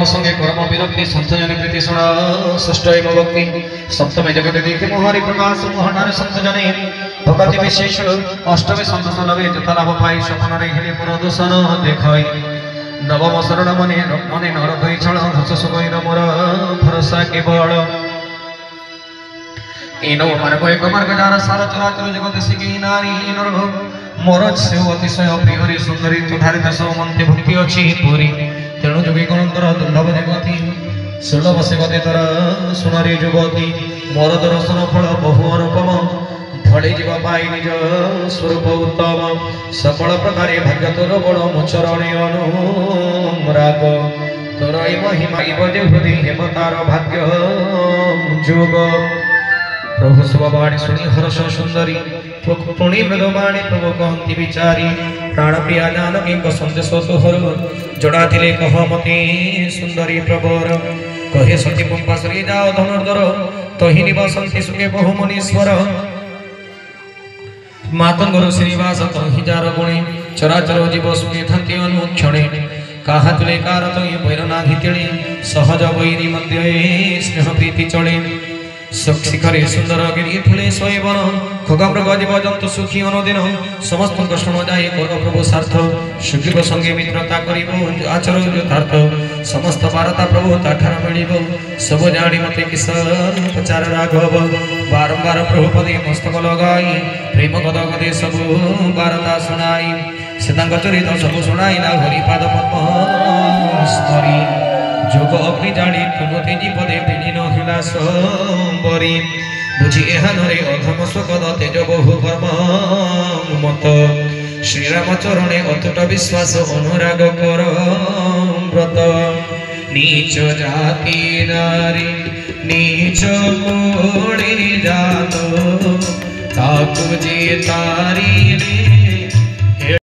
संगे कर्म विरक्ति संतजन प्रीति सुण षष्ठ एव भक्ति सप्तमे जगत देखे मोहरि प्रकाश मोहनार संतजने भगति विशेष अष्टमे संतोष लगे जथा लाभ पाई सपन रे हेले पुर दूषण देखाई नवम शरण मने मने नर कई छल हस सुगैर मोर भरोसा केवल इनो मार्ग एक मार्ग जार सार चराचर जगत सिकी नारी नर मोर से अतिशय प्रिय सुंदरी तुठारे दश मंत्रे भक्ति अच्छी पूरी तेणु जोगी गणकर दुर्लभ जगती सुलभ से गति तर सुनारी जुगती मोर दर्शन फल बहु अनुपम फले जीवा पाई निज स्वरूप उत्तम सकल प्रकार भाग्य तोर बड़ मुचरणे अनुराग तोर महिमा जे हृदय हेम तार भाग्य जोग प्रभु शुभवाणी शुणी हर्ष सुंदरी पुणी मृदवाणी प्रभु कहती विचारी प्राण प्रिया जानकी संदेश तोहर जड़ा थिले कह मते सुंदरी प्रभुर कहे सती पंपा सरी जाओ धनुर्धर तहि निवासंति सुखे बहु मुनीश्वर मातंगर श्रीवास तहि जार गुणे चराचर जीव सुखे थंति अनुक्षणे काहा तुले कार तहि भैरना घितिणे सहज वैरी मध्य स्नेह प्रीति चले शिखरे सुंदर गिरी फुले सोयवन खगमृग जीव जंतु सुखी अनुदिन समस्त कष्ट न जाए कर प्रभु सार्थ सुग्रीव संगे मित्रता करिब आचर यथार्थ समस्त वार्ता प्रभु ताठार मिलिब सब जानी मते किशोर पचार राघव बारंबार प्रभु पदे मस्तक लगाई प्रेम गद गदे सब वार्ता सुनाई सीतांग चरित सब सुनाइला हरिपाद पद्म स्तरी जोग अग्नि जानी तुमते जीपदे विलीन हिला संबरी बुझी एहानरे अधम स्वगद तेज बहु कर्म मत श्रीराम चरणे अतुट विश्वास अनुराग कर व्रत नीच जाति नारी नीच कोणे जातो ताकु जे तारी रे